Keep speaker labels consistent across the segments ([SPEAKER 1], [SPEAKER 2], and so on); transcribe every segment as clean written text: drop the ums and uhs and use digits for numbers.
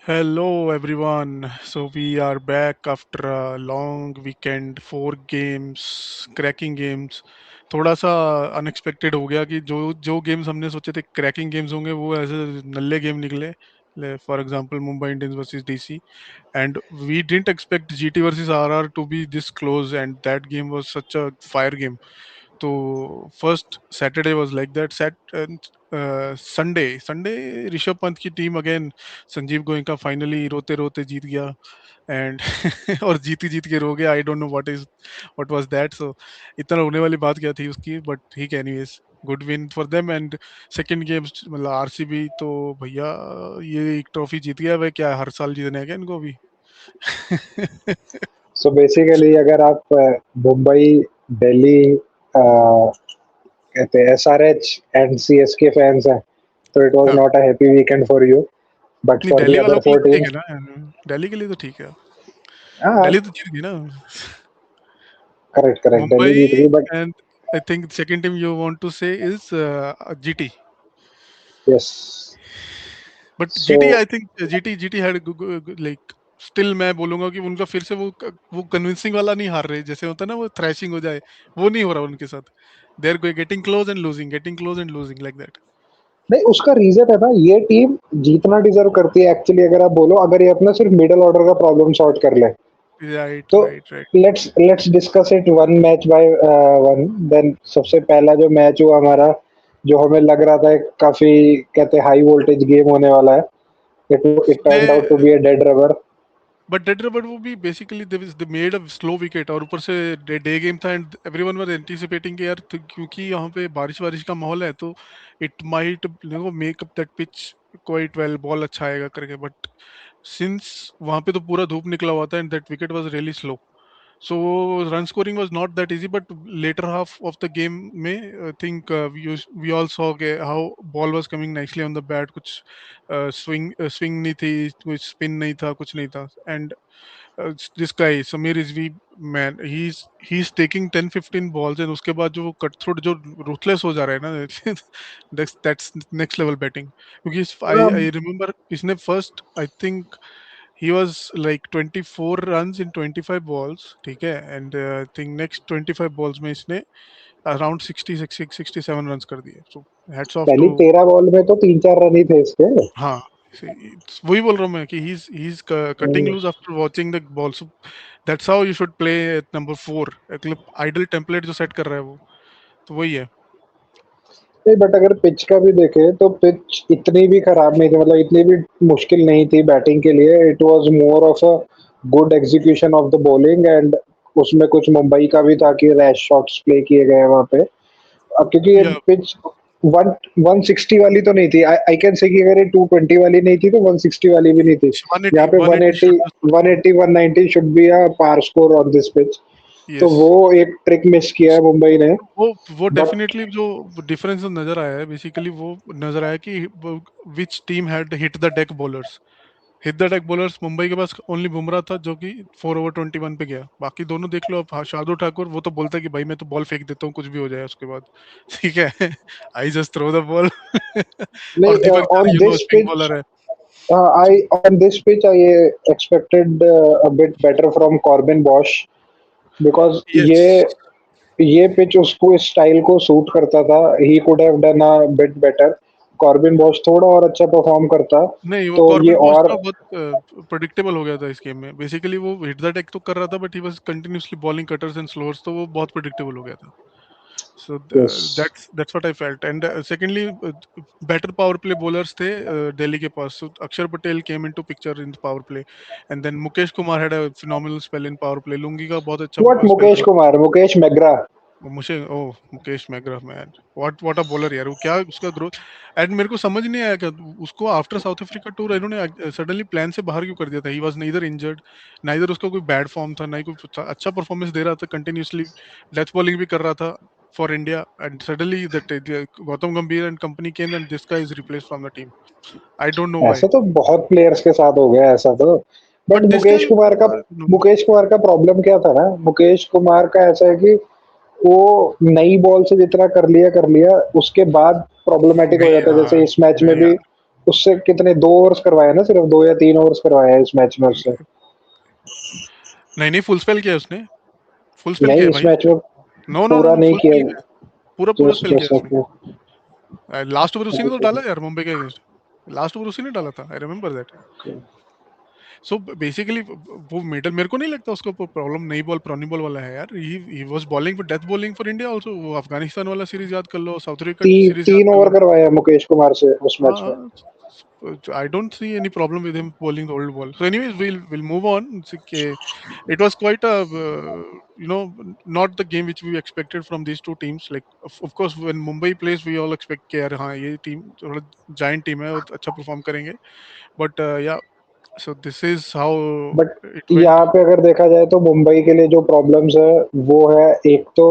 [SPEAKER 1] Hello everyone. So we are back after a long weekend, 4 games, cracking games. थोड़ा सा unexpected हो गया कि जो जो गेम्स हमने सोचे थे क्रैकिंग गेम्स होंगे वो ऐसे नल्ले गेम निकले. For example Mumbai Indians versus DC and we didn't expect GT versus RR to be this close, and that game was such a fire game. तो first Saturday was like that. Sunday Rishabh Pant की team again Sanjiv Goenka finally रोते रोते जीत गया. And और जीत के रो गया. I don't know what was that. So इतना रोने वाली बात क्या थी उसकी, बट ठीक है. Anyways, good win for them. And second game मतलब आरसीबी तो भैया ये एक ट्रॉफी जीत गया. भाई क्या हर साल जीतने है क्या इनको भी?
[SPEAKER 2] सो बेसिकली अगर आप मुंबई, दिल्ली, कहते हैं एसआरएच एंड सीएसके फैंस हैं, तो इट वाज
[SPEAKER 1] हाँ,
[SPEAKER 2] not a happy weekend for you, but
[SPEAKER 1] नहीं
[SPEAKER 2] फॉर द
[SPEAKER 1] दिल्ली वालों
[SPEAKER 2] अदर
[SPEAKER 1] के लिए
[SPEAKER 2] फोर
[SPEAKER 1] तो ठीक है
[SPEAKER 2] टीम्स
[SPEAKER 1] ना. दिल्ली के लिए तो ठीक है.
[SPEAKER 2] हाँ,
[SPEAKER 1] दिल्ली तो जीत गई ना.
[SPEAKER 2] करेक्ट करेक्ट, दिल्ली
[SPEAKER 1] Mumbai,
[SPEAKER 2] जीत गई but
[SPEAKER 1] and I think the second team you want to say is GT.
[SPEAKER 2] Yes.
[SPEAKER 1] But
[SPEAKER 2] so
[SPEAKER 1] GT, I think GT had like still मैं बोलूंगा कि उनका फिर से वो कन्विंसिंग वाला नहीं हार रहे. जैसे होता है ना वो थ्रैशिंग हो जाए, वो नहीं हो रहा उनके साथ. They are getting close and losing, getting close and losing like that.
[SPEAKER 2] नहीं, उसका रीजन है ना, ये टीम जीतना डिजर्व करती है एक्चुअली. अगर आप बोलो, अगर ये अपना सिर्फ मिडिल ऑर्डर का प्रॉब्लम सॉर्ट कर ले,
[SPEAKER 1] राइट
[SPEAKER 2] तो
[SPEAKER 1] right right.
[SPEAKER 2] Let's discuss it one match by one. Then सबसे पहला जो मैच हुआ हमारा, जो हमें लग रहा था काफी, कहते हाई वोल्टेज गेम होने वाला है, it
[SPEAKER 1] they
[SPEAKER 2] turned out to be a dead rubber.
[SPEAKER 1] But वो भी basically they made a slow wicket, और ऊपर से डे गेम था. एंड एवरीवन वाज एंटिसिपेटिंग कि यार क्योंकि यहाँ पे बारिश बारिश का माहौल है तो it might make up that pitch quite well, ball अच्छा आएगा करके. बट सिंस वहाँ पे तो पूरा धूप निकला हुआ था and that wicket was really slow. So run scoring was not that easy, but later half of the game में I think we all saw how ball was coming nicely on the bat. कुछ swing नहीं थी, कुछ spin नहीं था, कुछ नहीं था. And this guy Samir Rizvi, man, he's taking 10-15 balls and उसके बाद जो वो cut through जो ruthless हो जा रहा है ना, that's next level batting. क्योंकि I remember इसने first I think he was like 24 runs in 25 balls, ठीक है. And I think next 25 balls में इसने around 67 runs कर दिए. So hats off
[SPEAKER 2] पहली
[SPEAKER 1] to.
[SPEAKER 2] 13 बॉल में तो 3-4 रन ही थे इसके.
[SPEAKER 1] हाँ, वही बोल रहा हूँ मैं कि he's cutting loose after watching the ball. So that's how you should play at number 4. मतलब आइडल टेम्पलेट जो सेट कर रहा है वो, तो वही है.
[SPEAKER 2] नहीं, बट अगर पिच का भी देखे तो पिच इतनी भी खराब नहीं थी, मतलब इतनी भी मुश्किल नहीं थी बैटिंग के लिए. It was more of a good execution of the bowling, and उसमें कुछ मुंबई का भी था कि रैश शॉट्स प्ले किए गए वहां पे. अब क्योंकि ये
[SPEAKER 1] या
[SPEAKER 2] पिच वन 160 वाली तो नहीं थी, आई कैन से कि अगर ये 220 वाली नहीं थी तो 160 वाली भी नहीं थी. यहाँ
[SPEAKER 1] 180
[SPEAKER 2] पे
[SPEAKER 1] 180
[SPEAKER 2] 180 180 190 should be a par score on this pitch. तो
[SPEAKER 1] यस.
[SPEAKER 2] वो एक ट्रिक मिस किया है मुंबई ने.
[SPEAKER 1] वो
[SPEAKER 2] बट
[SPEAKER 1] डेफिनेटली जो डिफरेंस नजर आया है, बेसिकली वो नजर आया कि which team had hit the deck bowlers. Hit the deck bowlers Mumbai के पास ओनली बुमराह था जो कि 4 ओवर 21 पे गया. बाकी दोनों देख लो आप. हाँ, शार्दुल ठाकुर वो तो बोलता है कि भाई मैं तो बॉल फेंक देता हूँ कुछ भी हो जाए उसके बाद. ठीक है. I just throw the ball. और
[SPEAKER 2] नहीं,
[SPEAKER 1] Deepak Chahar
[SPEAKER 2] on this
[SPEAKER 1] spin
[SPEAKER 2] pitch,
[SPEAKER 1] bowler है.
[SPEAKER 2] I on this pitch I expected a bit better from Corbin Bosch, because
[SPEAKER 1] yes.
[SPEAKER 2] ये पिच उसको इस स्टाइल को सूट करता था. He could have done a bit better. Corbin Bosch थोड़ा और अच्छा परफॉर्म करता
[SPEAKER 1] नहीं, वो
[SPEAKER 2] तो ये
[SPEAKER 1] कॉर्बिन बॉश
[SPEAKER 2] और.
[SPEAKER 1] का बहुत प्रेडिक्टेबल हो गया था इस गेम में. बेसिकली वो हिट द डेक तो कर रहा था, but he was continuously bowling cutters and slowers, तो वो बहुत प्रेडिक्टेबल हो गया था. So
[SPEAKER 2] यस.
[SPEAKER 1] that's what I felt. And secondly, better power play bowlers थे दिल्ली के पास. So Akshar Patel came into picture in the power play, and then Mukesh Kumar had a phenomenal spell in power play. Lungi का बहुत अच्छा
[SPEAKER 2] what
[SPEAKER 1] spell
[SPEAKER 2] Mukesh
[SPEAKER 1] था.
[SPEAKER 2] Kumar, Mukesh McGrath.
[SPEAKER 1] मुझे Mukesh McGrath, man, what a bowler यार. वो क्या उसका ग्रोथ. एंड मेरे को समझ नहीं आया कि उसको आफ्टर साउथ अफ्रीका टूर इन्होंने सडनली प्लान से बाहर क्यों कर दिया था. He was neither injured, neither उसका कोई बैड फॉर्म था, ना ही कोई अच्छा परफॉर्मेंस दे रहा था. कंटिन्यूअसली डेथ बॉलिंग भी कर रहा था for India. And suddenly that Gautam Gambhir and company came and this guy is replace from the team. I don't know why.
[SPEAKER 2] ऐसा तो बहुत प्लेयर्स के साथ हो गया ऐसा तो. But
[SPEAKER 1] but this guy.
[SPEAKER 2] Mukesh Kumar का प्रॉब्लम क्या था ना, मुकेश कुमार का ऐसा है कि वो नई बॉल से जितना कर लिया उसके बाद प्रॉब्लमेटिक हो
[SPEAKER 1] नहीं,
[SPEAKER 2] जाता है. जैसे
[SPEAKER 1] हाँ,
[SPEAKER 2] इस मैच में
[SPEAKER 1] नहीं
[SPEAKER 2] भी
[SPEAKER 1] यार.
[SPEAKER 2] उससे कितने 2 ओवर्स करवाए ना, सिर्फ 2 या 3 ओवर्स करवाए हैं इस मैच में उससे।
[SPEAKER 1] नहीं नहीं, फुल स्पेल किया है उसने, फुल स्पेल किया
[SPEAKER 2] नहीं,
[SPEAKER 1] है
[SPEAKER 2] इस
[SPEAKER 1] भाई
[SPEAKER 2] मैच
[SPEAKER 1] उसने।
[SPEAKER 2] में
[SPEAKER 1] नो नो नो
[SPEAKER 2] पूरा
[SPEAKER 1] नो,
[SPEAKER 2] नहीं
[SPEAKER 1] फुल
[SPEAKER 2] किया।
[SPEAKER 1] स्पेल किया है, पूरा पूरा
[SPEAKER 2] जस्ट
[SPEAKER 1] स्पेल
[SPEAKER 2] अ
[SPEAKER 1] किया है
[SPEAKER 2] सेकंड।
[SPEAKER 1] उसने। लास्ट ओवर उसी ने तो डाला यार मुंबई के अगेंस्ट, लास्ट ओवर उसी ने डाला था, I remember that. So basically वो मिडल, मेरे को नहीं लगता उसको प्रॉब्लम नई बॉल पुरानी बॉल वाला है यार। He was bowling for death bowling for India also. वो अफगानिस्तान वाला सीरीज याद कर लो, साउथ अफ्रीका सीरीज याद
[SPEAKER 2] 3
[SPEAKER 1] कर
[SPEAKER 2] ओवर
[SPEAKER 1] लो।
[SPEAKER 2] करवाया मुकेश कुमार से उस मैच में।
[SPEAKER 1] हाँ, I don't see any problem with him bowling the old ball. So, anyways, we'll move on. It's okay. It was quite a not the game which we expected from these two teams. Like of course, when Mumbai plays, we all expect कि यार हाँ ये team थोड़ा giant team है और अच्छा perform करेंगे. But yeah, so this is how
[SPEAKER 2] but
[SPEAKER 1] it went.
[SPEAKER 2] यहाँ पे अगर देखा जाए तो मुंबई के लिए जो प्रॉब्लम्स है वो है, एक तो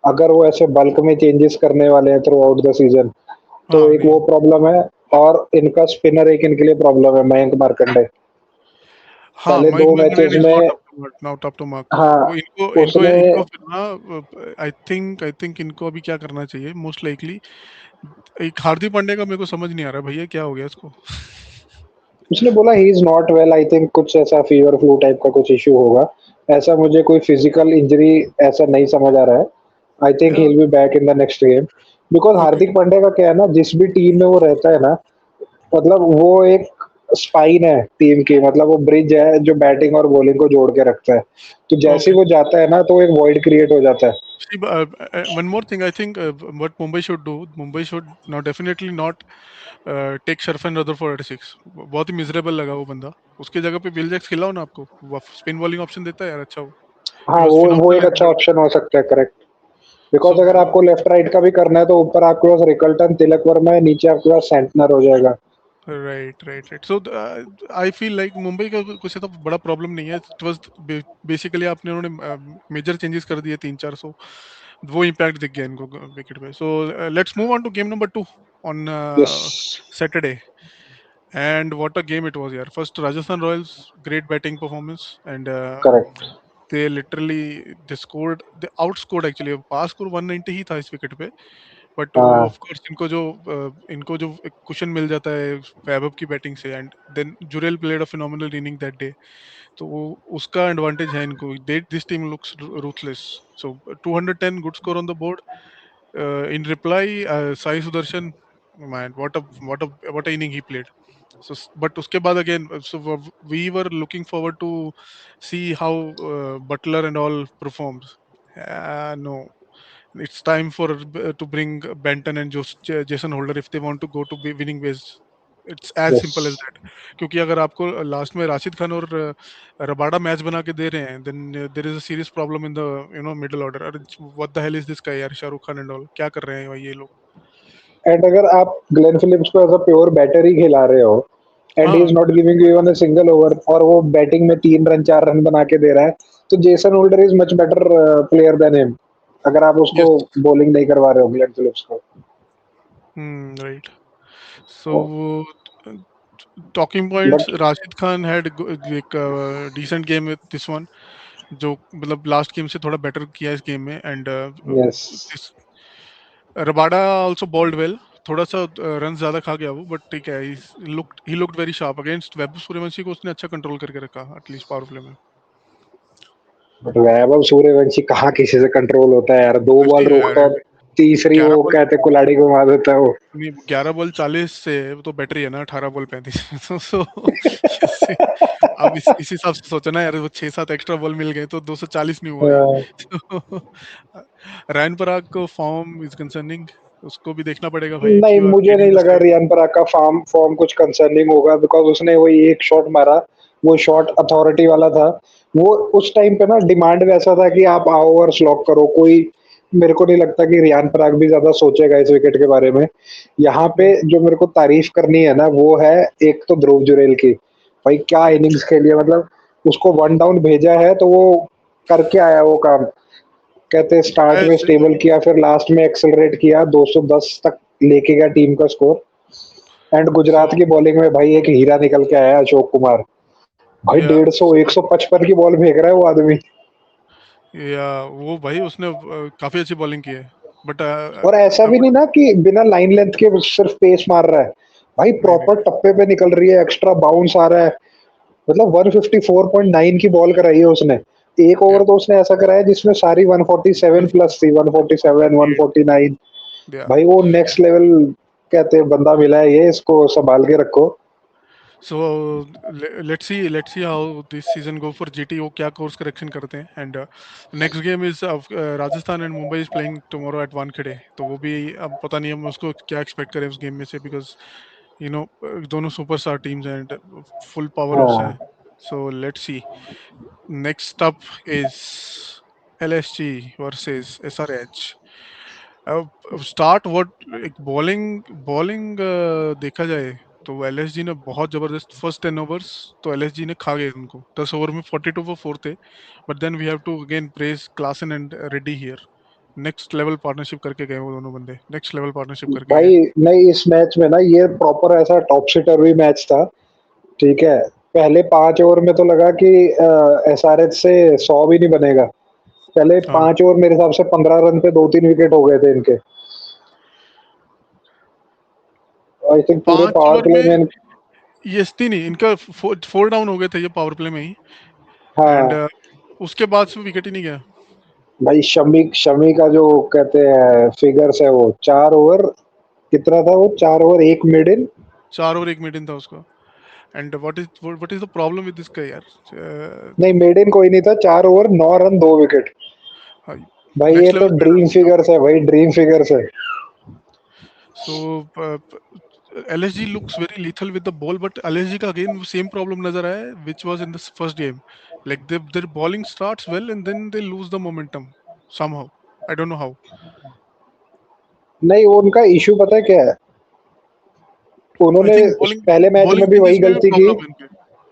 [SPEAKER 2] अगर वो ऐसे बल्क में चेंजेस करने वाले हैं थ्रू आउट द सीजन, तो
[SPEAKER 1] हाँ
[SPEAKER 2] एक
[SPEAKER 1] नहीं,
[SPEAKER 2] वो प्रॉब्लम है। और इनका स्पिनर एक इनके लिए प्रॉब्लम है, मयंक मार्कंडे।
[SPEAKER 1] हाँ,
[SPEAKER 2] पहले
[SPEAKER 1] Mike
[SPEAKER 2] 2
[SPEAKER 1] Maignan
[SPEAKER 2] matches
[SPEAKER 1] is not
[SPEAKER 2] में,
[SPEAKER 1] up to mark, not up to mark. वो
[SPEAKER 2] हाँ,
[SPEAKER 1] इनको इनको
[SPEAKER 2] उसने
[SPEAKER 1] इनको फिर ना आई थिंक इनको अभी क्या करना चाहिए मोस्ट लाइकली। एक हार्दिक पांड्या का मेरे को समझ नहीं आ रहा भैया क्या हो गया इसको।
[SPEAKER 2] उसने बोला he is not well, I think कुछ ऐसा फीवर फ्लू टाइप का कुछ इशू होगा। ऐसा मुझे कोई फिजिकल इंजरी ऐसा नहीं समझ आ रहा है। आई थिंक ही
[SPEAKER 1] या
[SPEAKER 2] will be back in the next game. Because
[SPEAKER 1] okay,
[SPEAKER 2] Hardik Pandya का क्या है ना, जिस भी टीम में वो रहता है ना, मतलब वो एक स्पाइन है टीम की, मतलब वो ब्रिज है जो बैटिंग और बॉलिंग को जोड़ के रखता है। तो जैसे ही
[SPEAKER 1] ओके।
[SPEAKER 2] वो जाता है ना, तो एक वॉइड क्रिएट हो जाता है।
[SPEAKER 1] See, one more thing, I think what Mumbai should do, Mumbai should now definitely not take Sharfan Rutherford at 6. बहुत ही मिजरेबल लगा वो बंदा। उसकी जगह पे विल जैक्स खिलाओ ना आपको, वो स्पिन बॉलिंग ऑप्शन देता है यार, अच्छा वो।
[SPEAKER 2] हाँ,
[SPEAKER 1] ही वाज
[SPEAKER 2] वो एक
[SPEAKER 1] फिनोमिनल इन
[SPEAKER 2] अच्छा
[SPEAKER 1] दैट।
[SPEAKER 2] ऑप्शन हो सकता है, करेक्ट।
[SPEAKER 1] सो
[SPEAKER 2] बिकॉज अगर आपको लेफ्ट राइट का भी करना है तो ऊपर आपके पास रिकल्टन, तिलक वर्मा है, नीचे आपके पास सेंटनर हो जाएगा।
[SPEAKER 1] Right right right. So I feel like Mumbai का कुछ ऐसा बड़ा प्रॉब्लम नहीं है। इट वाज बेसिकली आपने उन्होंने मेजर चेंजेस कर दिए 3-4, वो इम्पैक्ट दिख गया इनको विकेट पे। So let's move on to game number 2 on
[SPEAKER 2] yes,
[SPEAKER 1] Saturday. And what a game it was, yaar. First, Rajasthan Royals, great batting performance, and
[SPEAKER 2] correct.
[SPEAKER 1] they scored, they outscored actually. Pass score 190 ही था इस wicket पे, but वो
[SPEAKER 2] हाँ,
[SPEAKER 1] of course इनको जो एक cushion मिल जाता है वैभव की बैटिंग से, and then Jurel played a phenomenal inning that day. तो उसका एडवांटेज है इनको। This team looks ruthless. So 210 good score on the board. In reply, Sai Sudarshan, man, what a inning he played. So, but उसके बाद again, so we were looking forward to see how Butler and all performs. No, it's time for to bring Benton and Jason Holder if they want to go to winning ways. It's as
[SPEAKER 2] yes.
[SPEAKER 1] simple as that. क्योंकि अगर आपको last में राशिद खान और Rabada match बना के दे रहे हैं, then there is a serious problem in the middle order. अरे what the hell is this guy यार, शाहरुख खान and all क्या कर रहे हैं भाई ये लोग।
[SPEAKER 2] एंड अगर आप ग्लेन फिलिप्स को एज अ प्योर बैटर ही खिला रहे हो, एंड ही इज
[SPEAKER 1] हाँ
[SPEAKER 2] not giving you even a single over, और वो बैटिंग में 3 रन 4 रन बना के दे रहा है, तो Jason Holder is much better player than him, अगर आप उसको
[SPEAKER 1] यस।
[SPEAKER 2] बॉलिंग नहीं करवा रहे हो ग्लेन फिलिप्स को।
[SPEAKER 1] Right. So talking points,
[SPEAKER 2] but
[SPEAKER 1] Rashid Khan had एक decent game with this one, जो मतलब लास्ट गेम से थोड़ा बेटर किया इस गेम में। And
[SPEAKER 2] yes,
[SPEAKER 1] this Rabada also bowled well. थोड़ा सा रन ज्यादा खा गया वो, बट ठीक है। He looked very sharp against Vaibhav Suryavanshi को, उसने अच्छा कंट्रोल करके रखा एटलीस्ट पावर प्ले में।
[SPEAKER 2] बट वैभव सूर्यवंशी कहाँ किसी से कंट्रोल होता है यार, 2 बॉल
[SPEAKER 1] नहीं यार,
[SPEAKER 2] रोकता है, तीसरी
[SPEAKER 1] 11
[SPEAKER 2] वो
[SPEAKER 1] बॉल
[SPEAKER 2] कहते कुलाड़ी घुमा देता है वो।
[SPEAKER 1] नहीं, 11 बॉल 40 से वो तो बेटर ही है ना 18 बॉल 35। so, इससे अब इस हिसाब से सोचो ना यार, वो 6-7 एक्स्ट्रा बॉल मिल गए तो 240 नहीं हुआ ये।
[SPEAKER 2] अ,
[SPEAKER 1] तो रायन पराग को फॉर्म इज कंसर्निंग, उसको भी देखना पड़ेगा भाई इफ
[SPEAKER 2] नहीं,
[SPEAKER 1] यू आर
[SPEAKER 2] मुझे नहीं
[SPEAKER 1] लीडिंग द
[SPEAKER 2] लगा
[SPEAKER 1] साइड।
[SPEAKER 2] रियान पराग का फॉर्म फॉर्म कुछ कंसर्निंग होगा, बिकॉज उसने वही एक शॉट मारा, वो शॉट अथॉरिटी वाला था। वो उस टाइम पे ना डिमांड वैसा था कि आप आओ और स्लॉक करो कोई। मेरे को नहीं लगता कि रियान पराग भी ज्यादा सोचेगा इस विकेट के बारे में। यहाँ पे जो मेरे को तारीफ करनी है ना, वो है एक तो ध्रुव जुरेल की। भाई क्या इनिंग्स खेली है, मतलब उसको 1 डाउन भेजा है तो वो करके आया वो काम। कहते हैं स्टार्ट में
[SPEAKER 1] ऐसे
[SPEAKER 2] स्टेबल किया, फिर लास्ट में एक्सेलरेट किया, 210 तक लेके गया टीम का स्कोर। एंड
[SPEAKER 1] सो
[SPEAKER 2] गुजरात की बॉलिंग में भाई एक हीरा निकल के आया, अशोक कुमार। भाई
[SPEAKER 1] या
[SPEAKER 2] 150 155 की बॉल फेंक रहा है वो आदमी।
[SPEAKER 1] या वो भाई उसने काफी अच्छी बॉलिंग की है, बट
[SPEAKER 2] और ऐसा भी नहीं ना कि बिना लाइन लेंथ के सिर्फ पेस मार रहा है, भाई
[SPEAKER 1] नहीं नहीं
[SPEAKER 2] प्रॉपर टप्पे पे निकल रही है, एक्स्ट्रा बाउंस आ रहा है, मतलब 154.9 की बॉल कराई है उसने। एक
[SPEAKER 1] या
[SPEAKER 2] ओवर तो उसने ऐसा कराया जिसमें सारी 147 प्लस थी, 147 149।
[SPEAKER 1] या
[SPEAKER 2] भाई वो नेक्स्ट लेवल कहते हैं बंदा मिला है, ये इसको संभाल के रखो।
[SPEAKER 1] So let's see how this season go for GT, वो क्या कोर्स करेक्शन करते हैं। And next game is Rajasthan and Mumbai is playing tomorrow at Wankhede, तो वो भी अब पता नहीं हम उसको क्या एक्सपेक्ट करें उस गेम में से, बिकॉज यू नो दोनों सुपरस्टार टीम्स हैं एंड फुल पावर हाउस है।
[SPEAKER 2] हाँ
[SPEAKER 1] so let's see. Next up is LSG versus SRH। अब स्टार्ट व्हाट एक बॉलिंग देखा जाए तो एलएसजी ने बहुत जबरदस्त फर्स्ट 10 ओवर्स तो एलएसजी ने खा गए उनको, 10 ओवर में 42 फॉर 4 थे। But then we have to again praise Klaasen and Reddy here. Next level partnership करके गए वो दोनों बंदे, नेक्स्ट लेवल पार्टनरशिप करके गए।
[SPEAKER 2] भाई, नहीं इस मैच में ना ये प्रॉपर ऐसा टॉप सिटर भी मैच था। ठीक है, पहले 5 ओवर में तो लगा कि SRH से 100 भी नहीं बनेगा। पहले
[SPEAKER 1] हाँ
[SPEAKER 2] 5 ओवर मेरे हिसाब से 15 रन पे 2-3 विकेट हो गए थे इनके। आई थिंक पूरे
[SPEAKER 1] 5 ओवर
[SPEAKER 2] पावर प्ले
[SPEAKER 1] में
[SPEAKER 2] में।
[SPEAKER 1] यस्ती नहीं इनका 4 डाउन हो गए थे ये पावर प्ले में ही। एंड
[SPEAKER 2] हाँ
[SPEAKER 1] उसके बाद से विकेट ही नहीं गया।
[SPEAKER 2] भाई, शमी शमी का जो कहते हैं फिगर्स है, वो 4 ओवर कितना था, वो 4 ओवर 1 मिड इन।
[SPEAKER 1] 4 ओवर 1 मिड इन था उसका। And what is the problem with this का यार।
[SPEAKER 2] नहीं, मिड इन कोई नहीं था, 4 ओवर 9 रन 2 विकेट। भाई ये
[SPEAKER 1] नेक्स्ट
[SPEAKER 2] तो
[SPEAKER 1] लेवल
[SPEAKER 2] ड्रीम
[SPEAKER 1] बैटर्स।
[SPEAKER 2] फिगर्स है भाई, ड्रीम फिगर्स है।
[SPEAKER 1] सो LSG looks very lethal with the ball, but LSG का again वो same problem नजर आया है which was in the first game. Like their bowling starts well and then they lose the momentum somehow. I don't know how.
[SPEAKER 2] नहीं, वो उनका issue पता है क्या है,
[SPEAKER 1] I
[SPEAKER 2] उन्होंने
[SPEAKER 1] think bowling
[SPEAKER 2] पहले मैच
[SPEAKER 1] bowling
[SPEAKER 2] में भी वही
[SPEAKER 1] changes में
[SPEAKER 2] गलती की।
[SPEAKER 1] प्रॉब्लम है इनके।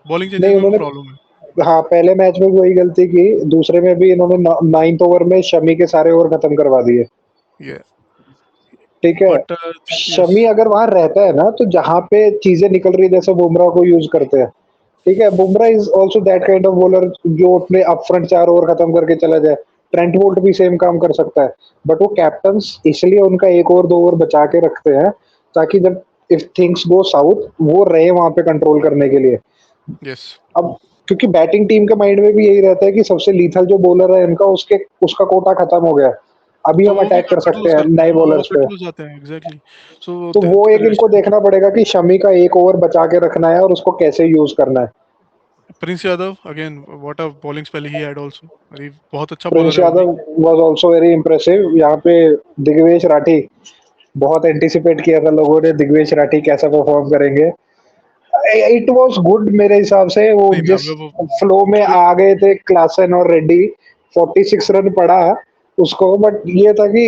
[SPEAKER 1] बॉलिंग चेंजेस
[SPEAKER 2] नहीं
[SPEAKER 1] में भी
[SPEAKER 2] उन्होंने,
[SPEAKER 1] प्रॉब्लम है।
[SPEAKER 2] हाँ पहले मैच में भी वही गलती की, दूसरे में भी इन्होंने 9th ओवर में शमी के सारे ओवर खत्म करवा दिए।
[SPEAKER 1] Yeah,
[SPEAKER 2] ठीक है,
[SPEAKER 1] but
[SPEAKER 2] शमी
[SPEAKER 1] yes,
[SPEAKER 2] अगर वहां रहता है ना, तो जहां पे चीजें निकल रही है जैसे बुमराह को यूज करते हैं। ठीक है, Bumrah is also that kind of bowler जो अपने अप फ्रंट 4 ओवर खत्म करके चला जाए। ट्रेंट बोल्ट भी सेम काम कर सकता है। बट वो कैप्टन इसलिए उनका 1 ओवर 2 ओवर बचा के रखते हैं, ताकि जब इफ थिंग्स गो साउथ वो रहे वहां पे कंट्रोल करने के लिए।
[SPEAKER 1] yes.
[SPEAKER 2] अब क्योंकि बैटिंग टीम के माइंड में भी यही रहता है कि सबसे लीथल जो बॉलर है इनका, उसके उसका कोटा खत्म हो गया, अभी
[SPEAKER 1] तो
[SPEAKER 2] हम
[SPEAKER 1] वो भी
[SPEAKER 2] अटैक कर
[SPEAKER 1] फिट
[SPEAKER 2] सकते
[SPEAKER 1] लूज
[SPEAKER 2] हैं
[SPEAKER 1] करते
[SPEAKER 2] नए
[SPEAKER 1] हैं, हाँ वो
[SPEAKER 2] बॉलर्स
[SPEAKER 1] फिट
[SPEAKER 2] पे।
[SPEAKER 1] लूज जाते हैं एग्जैक्टली। सो
[SPEAKER 2] तो वो एक इनको देखना पड़ेगा कि शमी का 1 ओवर बचा के रखना है और उसको कैसे यूज करना है।
[SPEAKER 1] Prince Yadav again what a bowling spell he had also. अरे बहुत अच्छा
[SPEAKER 2] प्रिंस
[SPEAKER 1] बॉलर है वो भी।
[SPEAKER 2] Yadav was also very impressive. यहाँ पे दिग्वेश राठी, बहुत एंटिसिपेट किया था लोगों ने, दिग्वेश राठी कैसा परफॉर्म करेंगे। इट वाज गुड मेरे हिसाब से, वो
[SPEAKER 1] नहीं
[SPEAKER 2] जिस
[SPEAKER 1] मैं वो
[SPEAKER 2] फ्लो में
[SPEAKER 1] थोड़ी
[SPEAKER 2] आ गए थे क्लासन और रेड्डी, 46 रन पड़ा उसको। बट ये था कि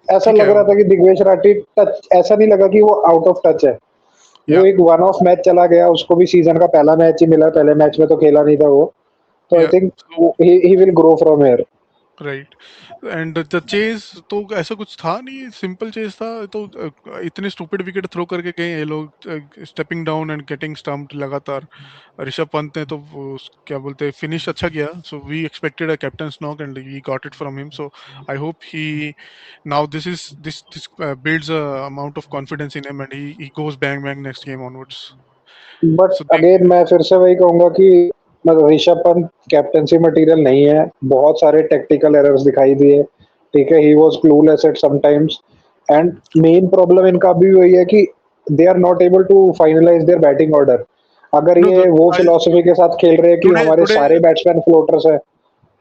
[SPEAKER 2] ऐसा
[SPEAKER 1] ठीक
[SPEAKER 2] लग
[SPEAKER 1] है
[SPEAKER 2] रहा था कि दिग्वेश राठी टच, ऐसा नहीं लगा कि वो आउट ऑफ टच है। वो
[SPEAKER 1] या
[SPEAKER 2] एक वन ऑफ मैच चला गया, उसको भी सीजन का पहला मैच ही मिला, पहले मैच में तो खेला नहीं था वो। तो आई
[SPEAKER 1] या
[SPEAKER 2] think he will grow from here.
[SPEAKER 1] Right. And the chase तो ऐसा कुछ था नहीं, सिंपल चेज था तो इतने स्टूपिड विकेट थ्रो करके गए ये लोग, stepping down and getting stumped लगातार। ऋषभ पंत ने तो क्या बोलते हैं फिनिश अच्छा किया, so we expected a captain's knock and we got it from him. So I hope he now this builds a amount of confidence in him and he goes bang bang next game onwards.
[SPEAKER 2] But
[SPEAKER 1] so देख।
[SPEAKER 2] Again मैं फिर से वही कहूंगा कि मतलब Rishabh Pant captaincy material नहीं है, बहुत सारे टेक्टिकल एरर्स दिखाई दिए। ठीक है, he was clueless at sometimes. And main problem इनका भी वही है कि they are not able to finalise their batting order. अगर
[SPEAKER 1] नो
[SPEAKER 2] ये वो फिलॉसफी के साथ खेल रहे हैं कि
[SPEAKER 1] टुडे
[SPEAKER 2] हमारे
[SPEAKER 1] टुडे
[SPEAKER 2] सारे बैट्समैन फ्लोटर्स है।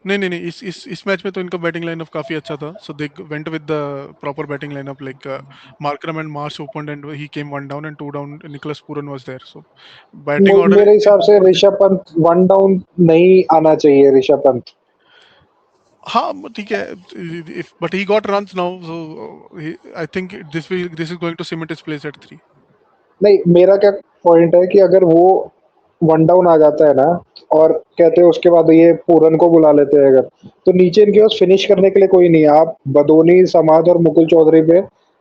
[SPEAKER 1] नहीं नहीं नहीं, इस मैच में तो इनका बैटिंग लाइनअप काफी अच्छा था, so they went with the proper batting lineup like Markram and Marsh opened and he came 1 down and 2 down, Nicholas Pooran was there. So batting order
[SPEAKER 2] मेरे
[SPEAKER 1] इज
[SPEAKER 2] हिसाब से
[SPEAKER 1] गुड।
[SPEAKER 2] ऋषभ पंत 1 डाउन नहीं आना चाहिए, ऋषभ पंत।
[SPEAKER 1] हाँ ठीक है, if but he got runs now, so I think this is going to cement his place at 3।
[SPEAKER 2] नहीं, मेरा क्या पॉइंट है कि अगर वो 1 डाउन आ जाता है ना, और कहते हैं उसके बाद ये पूरन को बुला लेते हैं अगर, तो नीचे इनके पास फिनिश करने के लिए कोई नहीं है। आप बदोनी, समाज और मुकुल चौधरी पे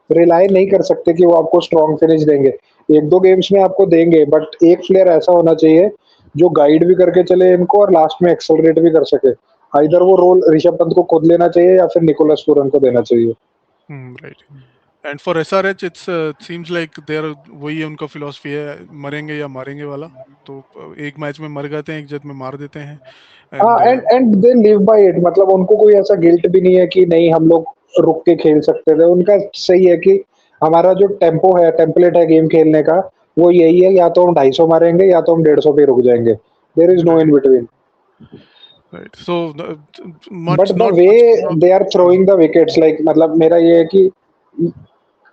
[SPEAKER 2] रिलाय नहीं कर सकते कि वो आपको स्ट्रॉन्ग फिनिश देंगे। एक दो गेम्स में आपको देंगे, बट एक प्लेयर ऐसा होना चाहिए जो गाइड भी करके चले इनको और लास्ट में एक्सेलरेट भी कर सके। इधर वो रोल ऋषभ पंत को खुद लेना चाहिए या फिर निकोलस पूरन को देना चाहिए।
[SPEAKER 1] Right. And for SRH it's seems like their वही है उनका फिलॉसफी है, मरेंगे या मारेंगे वाला। तो एक मैच में मर जाते हैं, एक जत में मार देते हैं।
[SPEAKER 2] हाँ,
[SPEAKER 1] and
[SPEAKER 2] and they live by it, मतलब उनको कोई ऐसा गिल्ट भी नहीं है कि नहीं हम लोग रुक के खेल सकते थे। उनका सही है कि हमारा जो टेम्पो है, टेम्पलेट है गेम खेलने का, वो यही है, या तो हम 250 मारेंगे या तो हम 150 पे रुक जाएंगे। There is no
[SPEAKER 1] right,
[SPEAKER 2] in between.
[SPEAKER 1] Right. So
[SPEAKER 2] but
[SPEAKER 1] much
[SPEAKER 2] the
[SPEAKER 1] not
[SPEAKER 2] way
[SPEAKER 1] much to talk.
[SPEAKER 2] They are throwing the wickets, like मतलब मेरा ये है कि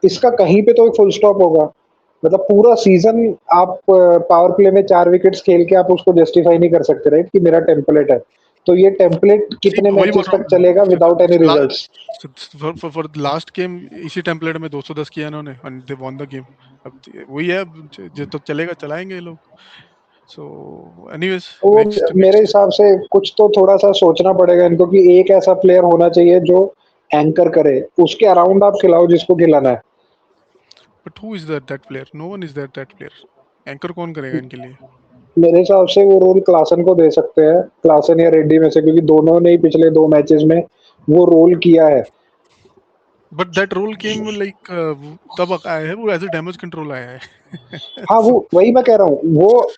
[SPEAKER 2] इसका कहीं पे तो एक फुल स्टॉप होगा। मतलब पूरा सीजन आप पावर प्ले में 4 विकेट्स खेल के आप उसको जस्टिफाई नहीं कर सकते, राइट, कि मेरा टेम्पलेट है। तो ये टेम्पलेट
[SPEAKER 1] सी
[SPEAKER 2] कितने
[SPEAKER 1] वही बोल
[SPEAKER 2] मैचेस
[SPEAKER 1] रहा
[SPEAKER 2] तक चलेगा
[SPEAKER 1] हूँ,
[SPEAKER 2] without any results?
[SPEAKER 1] For last game इसी टेम्पलेट में 210 किया इन्होंने and they won the game. अब वही है, अब जो तो चलेगा चलाएंगे ये लोग। सो एनीवेज,
[SPEAKER 2] तो वो
[SPEAKER 1] नेक्स्ट
[SPEAKER 2] मेरे
[SPEAKER 1] नेक्स्ट।
[SPEAKER 2] हिसाब से कुछ तो थोड़ा-सा सोचना पड़ेगा इनको कि एक ऐसा प्लेयर होना चाहिए जो एंकर करे, उसके अराउंड आप खिलाओ जिसको खिलाना है।
[SPEAKER 1] But who is that player? No one is that player. Anchor कौन करेगा इनके लिए?
[SPEAKER 2] मेरे हिसाब से वो रोल क्लासन को दे सकते हैं, क्लासन या रेड्डी में से, क्योंकि दोनों ने ही पिछले 2 मैचेस में वो रोल किया है।
[SPEAKER 1] But that role came like तब आया है, वो एज ए डैमेज कंट्रोल आया है।
[SPEAKER 2] हाँ,
[SPEAKER 1] So,
[SPEAKER 2] वो वही मैं कह रहा हूँ, वो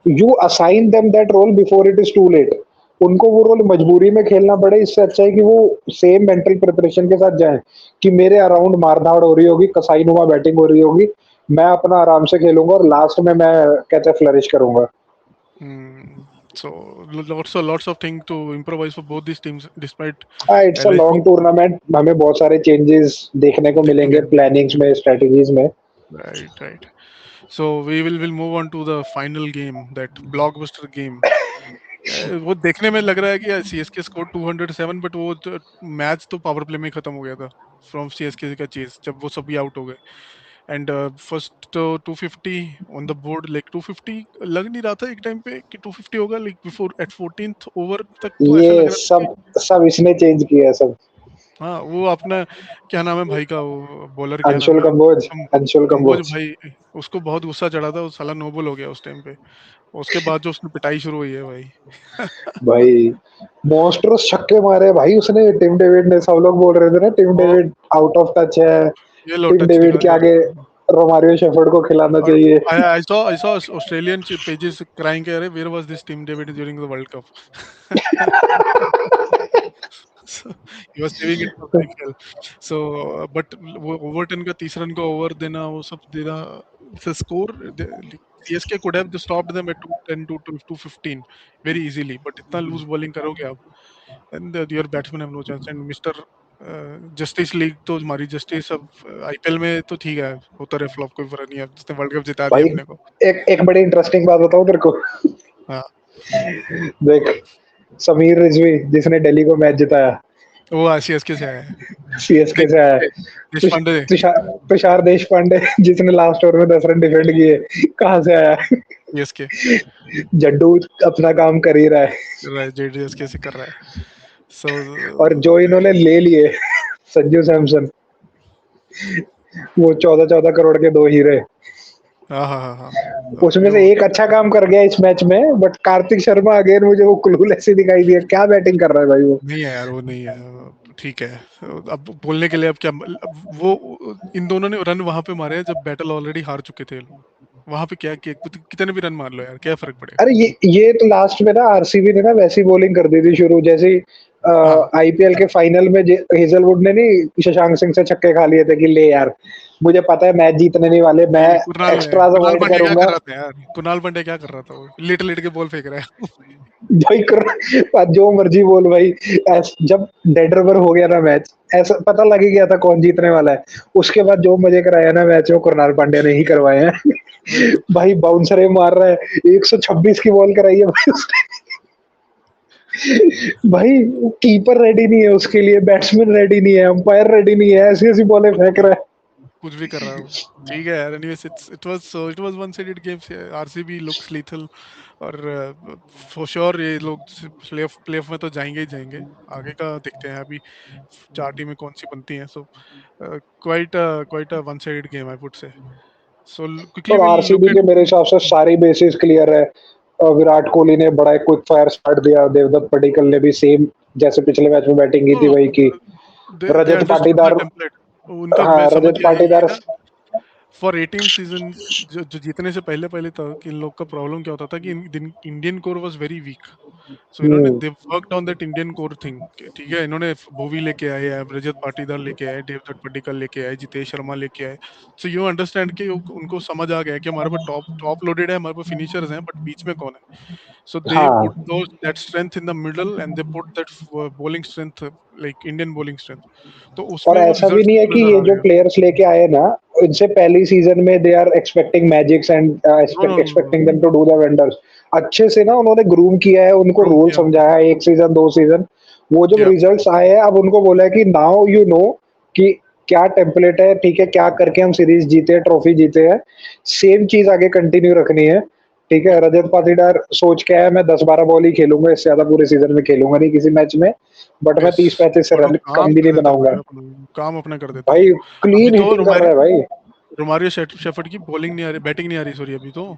[SPEAKER 2] you assign them that role before it is too late. उनको वो रोल मजबूरी में खेलना पड़े, इससे अच्छा है कि वो सेम मेंटल प्रिपरेशन के साथ जाएँ, कि मेरे अराउंड मार-धाड़ हो रही होगी, कसाई-नुमा बैटिंग हो रही होगी, मैं अपना आराम से खेलूँगा और लास्ट में मैं कहते हैं फ्लरिश करूँगा।
[SPEAKER 1] so lots of things to improvise for both these teams despite
[SPEAKER 2] it's a
[SPEAKER 1] LSU
[SPEAKER 2] long tournament, हमें बहुत सारे चेंजेस देखने को
[SPEAKER 1] देखेंगे।
[SPEAKER 2] मिलेंगे प्लानिंग्स में, स्ट्रैटेजीज़ में।
[SPEAKER 1] Right, right. So we will move on to the final game, that blockbuster game. वो देखने में लग रहा है कि सीएसके स्कोर 207, बट वो मैच तो पावर प्ले में ही खत्म हो गया था फ्रॉम सीएसके का चेज, जब वो सभी आउट हो गए। एंड फर्स्ट तो 250 ऑन द बोर्ड, लाइक 250 लग नहीं रहा था एक टाइम पे कि 250 होगा, like before eight 14th over तक तो ऐसा लग
[SPEAKER 2] ये
[SPEAKER 1] रहा था कि
[SPEAKER 2] सब सब इसने चेंज किया है सब।
[SPEAKER 1] हाँ, वो अपना क्या नाम है भाई का, वो बॉलर क्या नाम
[SPEAKER 2] अंशुल
[SPEAKER 1] है,
[SPEAKER 2] कंबोज, अंशुल
[SPEAKER 1] कंबोज
[SPEAKER 2] कंबोज।
[SPEAKER 1] भाई। उसको बहुत गुस्सा चढ़ा था, वो साला नोबल हो गया उस टाइम पे। उसके बाद जो उसकी पिटाई शुरू हुई है भाई।
[SPEAKER 2] भाई मॉन्स्टरस छक्के मारे भाई उसने, टिम डेविड ने। सब लोग बोल रहे थे ना टिम
[SPEAKER 1] और
[SPEAKER 2] डेविड आउट ऑफ टच है,
[SPEAKER 1] ये लो
[SPEAKER 2] टिम
[SPEAKER 1] टच
[SPEAKER 2] डेविड
[SPEAKER 1] दिखा
[SPEAKER 2] के
[SPEAKER 1] दिया
[SPEAKER 2] आगे
[SPEAKER 1] उसको।
[SPEAKER 2] रोमारियो शेफर्ड को खिलाना
[SPEAKER 1] और
[SPEAKER 2] चाहिए।
[SPEAKER 1] I saw Australian pages crying कह रहे, where was this team David during the World Cup. So, he was saving it for the IPL. So, but वो ओवरटन का 30 रन का ओवर देना, वो सब देना, the score, CSK could have stopped them at 210 to 215 very easily, but इतना loose bowling करोगे आप, and your batsmen have no chance. And mister justice league तो हमारी जस्टिस अब आईपीएल में तो ठीक है, होता रहे फ्लॉप, कोई फर्क नहीं है, जिसने वर्ल्ड कप जिता दिया
[SPEAKER 2] भाई
[SPEAKER 1] अपने को।
[SPEAKER 2] एक एक बड़ी इंटरेस्टिंग बात बताऊं तेरे को।
[SPEAKER 1] हाँ,
[SPEAKER 2] देख, समीर रिजवी जिसने दिल्ली को मैच जिताया,
[SPEAKER 1] वो सीएसके से आया है।
[SPEAKER 2] सीएसके
[SPEAKER 1] देश
[SPEAKER 2] से आया।
[SPEAKER 1] पांडे, देश पांडे,
[SPEAKER 2] तुषार तुषार देश पांडे जिसने लास्ट ओवर में 10 रन डिफेंड किए, कहाँ से आया?
[SPEAKER 1] सीएसके
[SPEAKER 2] जड्डू अपना काम कर ही रहा है।
[SPEAKER 1] कर रहा है, जेडीएसके से कर रहा है। सो
[SPEAKER 2] और जो इन्होंने ले लिए संजू सैमसन, वो 14-14 करोड़ के 2 हीरे,
[SPEAKER 1] हाँ, हाँ, हाँ, हाँ।
[SPEAKER 2] उसमें
[SPEAKER 1] ये
[SPEAKER 2] से
[SPEAKER 1] वो
[SPEAKER 2] एक अच्छा काम कर गया इस मैच में, बट कार्तिक शर्मा अगेन मुझे वो क्लूलेस ही दिखाई दिया। क्या बैटिंग कर रहा है भाई वो।
[SPEAKER 1] नहीं है यार, वो नहीं है। ठीक है, अब बोलने के लिए अब क्या, अब वो इन दोनों ने रन वहां पे मारे हैं जब बैटल ऑलरेडी हार चुके थे लोग। वहां पे क्या कितने भी रन मार लो यार, क्या फर्क पड़ेगा।
[SPEAKER 2] अरे ये तो लास्ट में ना आरसीबी ने ना वैसी बॉलिंग कर दी थी शुरू, जैसे
[SPEAKER 1] हाँ,
[SPEAKER 2] आईपीएल के फाइनल में हेजलवुड ने नहीं शशांक सिंह से छक्के खा लिए थे कि ले यार, मुझे पता है मैच जीतने नहीं वाले, मैं
[SPEAKER 1] नहीं, कुणाल ने,
[SPEAKER 2] एक्स्ट्राज
[SPEAKER 1] कुणाल
[SPEAKER 2] अवॉइड
[SPEAKER 1] पांडे क्या कर
[SPEAKER 2] करूंगा।
[SPEAKER 1] रहा था यार, कुणाल पांडे क्या कर रहा था, वो लेट लेट के बॉल फेंक रहा है।
[SPEAKER 2] भाई जो मर्जी बोल भाई, जब डेड ओवर हो गया ना मैच, ऐसा पता लग ही गया था कौन जीतने वाला है। उसके बाद जो मजे कराया ना मैच में, कुणाल पांड्या ने ही करवाए हैं।
[SPEAKER 1] वही तो।
[SPEAKER 2] भाई बाउंसरे मार रहा है, 126 की बॉल कराई है भाई उसने। भाई कीपर रेडी नहीं है उसके लिए, बैट्समैन रेडी नहीं है, अंपायर रेडी नहीं है, ऐसी ऐसी बॉलें फेंक रहा है।
[SPEAKER 1] कुछ भी कर रहा है वो। ठीक है यार, anyways it was one sided games. RCB looks lethal, और फॉर श्योर ये लोग प्लेऑफ में तो जाएंगे ही जाएंगे। आगे का देखते हैं अभी, 4 टीमें कौन सी बनती हैं। So quite a one sided game I would say. So quickly
[SPEAKER 2] और
[SPEAKER 1] विल लुक
[SPEAKER 2] आरसीबी
[SPEAKER 1] एट।
[SPEAKER 2] के मेरे हिसाब से सारी बेसिस क्लियर है। विराट कोहली ने बड़ा एक क्विक फायर स्टार्ट दिया, देवदत्त पडिक्कल ने भी सेम जैसे पिछले मैच में बैटिंग की थी वही की।
[SPEAKER 1] दे
[SPEAKER 2] रजत
[SPEAKER 1] अंडरस्टूड द
[SPEAKER 2] पाटीदार
[SPEAKER 1] टेम्पलेट। उनका मैं
[SPEAKER 2] हाँ,
[SPEAKER 1] समझ
[SPEAKER 2] रजत
[SPEAKER 1] गया ये
[SPEAKER 2] पाटीदार।
[SPEAKER 1] ना फॉर 18 सीजन जो जीतने से पहले पहले तक इन लोग का प्रॉब्लम क्या होता था कि Indian core was very weak. So इन्होंने
[SPEAKER 2] hmm.
[SPEAKER 1] They worked on that Indian core thing. ठीक है, इन्होंने भुवी लेके आए हैं, रजत पाटीदार लेके आए, देवदत्त पड्डीकल लेके आए, जितेश शर्मा लेके आए। सो यू अंडरस्टैंड कि उनको समझ आ गया कि हमारे पास टॉप टॉप लोडेड है, हमारे पास फिनिशर्स हैं, बट बीच में कौन है। So they
[SPEAKER 2] हाँ,
[SPEAKER 1] put those that strength in the middle and they put that bowling strength like Indian bowling strength. तो
[SPEAKER 2] और
[SPEAKER 1] उसमें वो
[SPEAKER 2] ऐसा भी
[SPEAKER 1] रिजल्ट्स
[SPEAKER 2] नहीं है कि
[SPEAKER 1] नजर
[SPEAKER 2] ये
[SPEAKER 1] आ
[SPEAKER 2] जो
[SPEAKER 1] रहे हैं।
[SPEAKER 2] प्लेयर्स लेके आए ना, इनसे पहली सीजन में they are expecting magics and
[SPEAKER 1] no no no no
[SPEAKER 2] expecting them to do the wonders. अच्छे से ना उन्होंने ग्रूम किया है, उनको
[SPEAKER 1] रूम
[SPEAKER 2] रूल
[SPEAKER 1] किया।
[SPEAKER 2] समझाया है, एक सीजन, 2 सीजन। वो जब
[SPEAKER 1] या
[SPEAKER 2] रिजल्ट्स आए हैं, अब उनको बोला है कि नाउ यू नो कि क्या टेम्पलेट है, ठीक है, क्या करके हम सीरीज जीते, ट्रॉफी जीते हैं। सेम चीज आगे कंटिन्यू रखनी है। ठीक है,
[SPEAKER 1] या
[SPEAKER 2] रजत पाटीदार सोच के आया, मैं 10-12 बॉल ही खेलूंगा, इससे ज्यादा पूरे सीजन में खेलूंगा नहीं किसी मैच में, बट मैं
[SPEAKER 1] यस
[SPEAKER 2] 30-35
[SPEAKER 1] और वो
[SPEAKER 2] रन कम
[SPEAKER 1] काम
[SPEAKER 2] भी
[SPEAKER 1] कर
[SPEAKER 2] नहीं
[SPEAKER 1] देता है
[SPEAKER 2] बनाऊंगा।
[SPEAKER 1] भाई अपना, काम अपना कर देता है
[SPEAKER 2] भाई
[SPEAKER 1] वो। अभी
[SPEAKER 2] क्लीन
[SPEAKER 1] तो
[SPEAKER 2] हिटिंग कर रहा है भाई।
[SPEAKER 1] रोमारियो शेफर्ड की बॉलिंग नहीं आ रही, बैटिंग नहीं आ रही, सॉरी अभी तो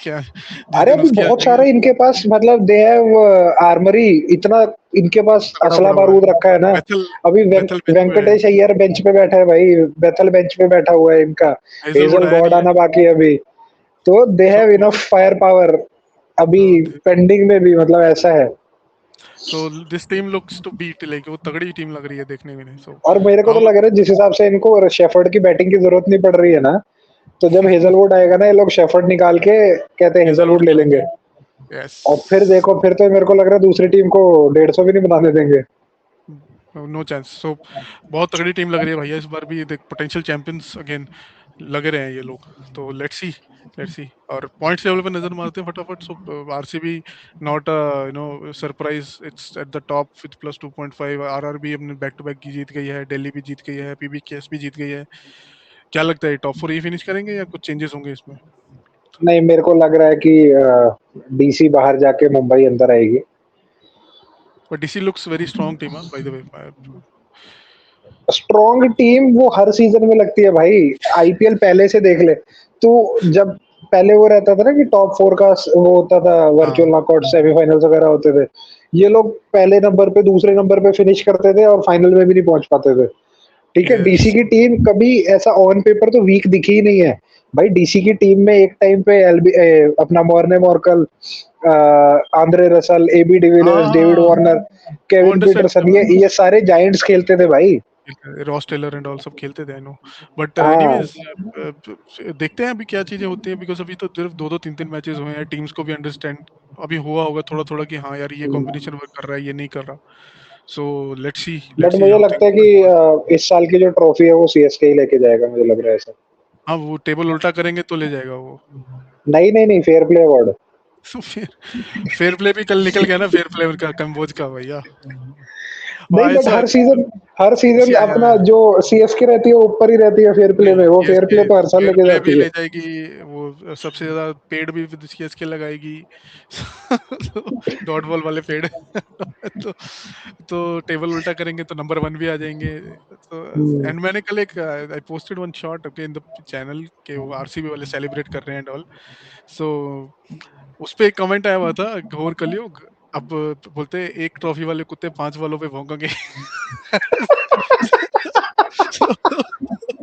[SPEAKER 1] क्या जिस
[SPEAKER 2] अरे
[SPEAKER 1] दिन
[SPEAKER 2] अभी
[SPEAKER 1] उसकी आ
[SPEAKER 2] बहुत
[SPEAKER 1] जाएगी
[SPEAKER 2] सारे इनके पास, मतलब दे हैव आर्मरी, इतना इनके पास
[SPEAKER 1] तगड़ा
[SPEAKER 2] असला
[SPEAKER 1] पड़ा हुआ
[SPEAKER 2] बारूद
[SPEAKER 1] है।
[SPEAKER 2] रखा है ना।
[SPEAKER 1] बेथल
[SPEAKER 2] अभी
[SPEAKER 1] बेथल बेंच पे है।
[SPEAKER 2] वेंकटेश अय्यर बेंच पे बैठा है भाई, बेथल बेंच पे बैठा हुआ है इनका।
[SPEAKER 1] हेजलवुड
[SPEAKER 2] हेजल
[SPEAKER 1] आया
[SPEAKER 2] गॉड
[SPEAKER 1] नहीं है।
[SPEAKER 2] आना बाकी है अभी। तो they
[SPEAKER 1] so
[SPEAKER 2] have enough fire power अभी पेंडिंग में भी, मतलब ऐसा है।
[SPEAKER 1] So this team looks to beat, like वो तगड़ी टीम लग रही है देखने में। सो
[SPEAKER 2] और मेरे को तो
[SPEAKER 1] हाउ
[SPEAKER 2] लग रहा है जिस हिसाब से इनको शेफर्ड की बैटिंग की जरूरत नहीं पड़ रही है ना, तो जब हेजलवुड आएगा ना, ये लोग शेफर्ड निकाल के कहते हैं
[SPEAKER 1] हेजलवुड
[SPEAKER 2] हेजलवुड ले
[SPEAKER 1] खेलेंगे।
[SPEAKER 2] लेंगे।
[SPEAKER 1] यस।
[SPEAKER 2] और फिर देखो, फिर तो मेरे को लग रहा है दूसरी टीम को 150 भी नहीं बनाने देंगे।
[SPEAKER 1] No chance. सो बहुत तगड़ी टीम लग रही है भैया इस बार भी, देख पोटेंशियल चैंपियंस अगेन लग रहे हैं ये लोग। तो लेट्स सी। और पॉइंट्स टेबल पे नजर मारते हैं फटाफट। So RCB not surprise, it's at the top with plus 2.5। RRB अपने बैक टू बैक की जीत गई है, दिल्ली भी जीत गई है, पीबीकेएस भी जीत गई है। क्या लगता है टॉप 4 ही फिनिश करेंगे या कुछ चेंजेस होंगे इसमें?
[SPEAKER 2] नहीं, मेरे को लग रहा है कि डीसी बाहर जाके मुंबई अंदर आएगी।
[SPEAKER 1] But DC looks very strong team है by the way.
[SPEAKER 2] Strong team वो हर सीजन में लगती है भाई। आईपीएल पहले से देख ले तू। जब पहले वो रहता था ना कि टॉप 4 का वो होता था, वर्चुअल
[SPEAKER 1] हाँ
[SPEAKER 2] नॉकआउट सेमीफाइनल्स वगैरह होते थे। ये लोग पहले नंबर पे, दूसरे नंबर पे फिनिश करते थे और फाइनल में भी नहीं पहुंच पाते थे। ठीक है,
[SPEAKER 1] यस।
[SPEAKER 2] डीसी की टीम कभी ऐसा ऑन पेपर तो वीक दिखी ही नहीं है। भाई डीसी की टीम में एक टाइम पे अपना Morne Morkel, Andre Russell, AB de Villiers, David
[SPEAKER 1] हाँ
[SPEAKER 2] वार्नर,
[SPEAKER 1] वो
[SPEAKER 2] केविन
[SPEAKER 1] अंडरस्टैंड किया
[SPEAKER 2] पीटरसन,
[SPEAKER 1] मैं।
[SPEAKER 2] ये सारे जायंट्स खेलते थे भाई।
[SPEAKER 1] रॉस टेलर एंड ऑल सब खेलते थे, आई नो। बट
[SPEAKER 2] हाँ।
[SPEAKER 1] एनीवेज देखते हैं अभी क्या चीजें होती हैं, बिकॉज अभी तो सिर्फ दो दो तीन तीन मैचेस हुए हैं, टीम्स को भी अंडरस्टैंड अभी हुआ होगा थोड़ा थोड़ा कि हाँ यार ये कॉम्बिनेशन वर्क कर रहा है, ये नहीं कर रहा। सो
[SPEAKER 2] बट
[SPEAKER 1] लेट्स सी
[SPEAKER 2] मुझे
[SPEAKER 1] हाउ
[SPEAKER 2] लगता है कि
[SPEAKER 1] थिंग्स।
[SPEAKER 2] इस साल की जो ट्रॉफी है वो सीएसके ही लेके जाएगा, मुझे लग रहा है ऐसा।
[SPEAKER 1] हाँ वो टेबल उल्टा करेंगे तो ले जाएगा वो।
[SPEAKER 2] नहीं नहीं नहीं, फेयर प्ले अवार्ड।
[SPEAKER 1] तो फिर फेयर प्ले भी कल निकल गया ना, फेयर प्ले का कंबोज का भैया।
[SPEAKER 2] नहीं,
[SPEAKER 1] हाँ
[SPEAKER 2] बट
[SPEAKER 1] ऐसा
[SPEAKER 2] हर सीजन
[SPEAKER 1] या
[SPEAKER 2] अपना जो सीएसके रहती है वो ऊपर ही रहती है फेयर प्ले
[SPEAKER 1] नहीं,
[SPEAKER 2] में, वो फेयर
[SPEAKER 1] सीएसके
[SPEAKER 2] प्ले तो हर साल
[SPEAKER 1] फेयर
[SPEAKER 2] लेके
[SPEAKER 1] प्ले भी
[SPEAKER 2] जाती है।
[SPEAKER 1] ले जाएगी, वो सबसे ज्यादा पेड़ भी सीएसके लगाएगी। तो डॉट बॉल वाले पेड़। तो टेबल उल्टा करेंगे तो नंबर 1 भी आ जाएंगे। तो
[SPEAKER 2] हम्म।
[SPEAKER 1] एंड मैंने कल एक I posted one shot okay in the channel के वो आरसीबी वाले सेलिब्रेट कर रहे हैं एंड ऑल। सो उस पे एक कमेंट आया हुआ था, घोर कलयुग। अब बोलते हैं एक ट्रॉफी वाले कुत्ते 5 वालों पे भौंकेंगे।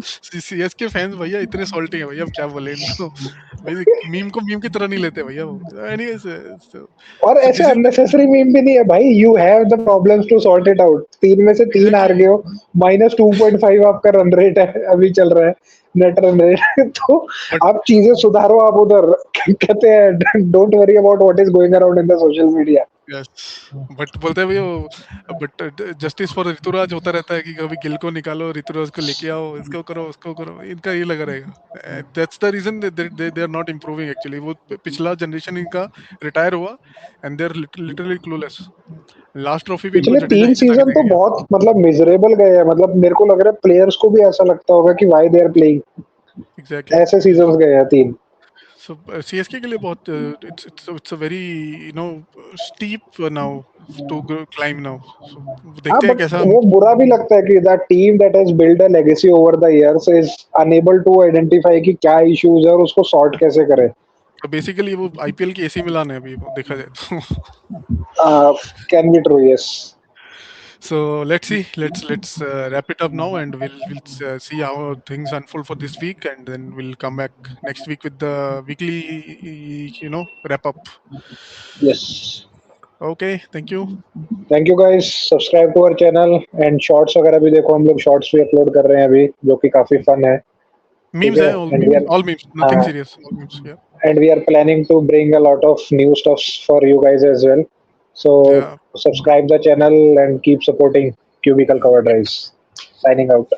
[SPEAKER 1] सीएसके फैंस भैया इतने सॉल्टी है भैया, अब क्या बोले इनको। भाई मीम को मीम की तरह नहीं लेते भैया वो। एनीवेज सो
[SPEAKER 2] और ऐसे
[SPEAKER 1] दिस इज
[SPEAKER 2] अननेसेसरी मीम भी नहीं है भाई, you have the problems to sort it out. 3 में से 3 हार
[SPEAKER 1] एग्जैक्टली।
[SPEAKER 2] गए हो, -2.5 आपका रन रेट है, अभी चल रहा है, नेट रन रेट। तो
[SPEAKER 1] बट
[SPEAKER 2] आप चीजें सुधारो, आप उधर कहते हैं don't worry about what is going around in the social media.
[SPEAKER 1] Yes but बोलते हैं भैया बट जस्टिस फॉर ऋतुराज होता रहता है कि कभी गिल को निकालो, ऋतुराज को लेके आओ, इसको करो उसको करो, इनका ये लगा रहेगा। That's the reason they are not improving actually. वो पिछला जनरेशन इनका रिटायर हुआ and they are literally clueless. Last trophy भी इनको
[SPEAKER 2] पिछले
[SPEAKER 1] जडेजा
[SPEAKER 2] 3
[SPEAKER 1] ही जिता के
[SPEAKER 2] सीजन
[SPEAKER 1] देके
[SPEAKER 2] तो
[SPEAKER 1] गया।
[SPEAKER 2] बहुत मतलब मिजरेबल गए हैं, मतलब मेरे को लग रहा है प्लेयर्स को भी ऐसा लगता होगा कि why they are playing.
[SPEAKER 1] Exactly.
[SPEAKER 2] ऐसे सीजन्स गए हैं 3।
[SPEAKER 1] सो सीएसके के लिए बहुत it's a very you know steep now to climb now. So
[SPEAKER 2] हाँ,
[SPEAKER 1] देखते हैं
[SPEAKER 2] बट
[SPEAKER 1] कैसा।
[SPEAKER 2] वो बुरा भी लगता है कि that team that has build a legacy over the years is unable to identify कि क्या इश्यूज है और उसको सॉर्ट कैसे करें।
[SPEAKER 1] बेसिकली वो आईपीएल की एसी मिलान है अभी वो देखा जाए तो।
[SPEAKER 2] Can be true, yes.
[SPEAKER 1] So let's see. Let's wrap it up now, and we'll see how things unfold for this week, and then we'll come back next week with the weekly, wrap up.
[SPEAKER 2] Yes.
[SPEAKER 1] Okay, thank you.
[SPEAKER 2] Thank you guys, subscribe to our channel and shorts वगैरह भी देखो, हम लोग shorts भी upload कर रहे हैं अभी, जो कि काफी फन है। ठीक
[SPEAKER 1] Memes,
[SPEAKER 2] है,
[SPEAKER 1] all memes, nothing serious, all memes. Yeah,
[SPEAKER 2] and we are planning to bring a lot of new stuffs for you guys as well. So
[SPEAKER 1] yeah.
[SPEAKER 2] subscribe the channel and keep supporting Cubicle Cover Drives. Signing out.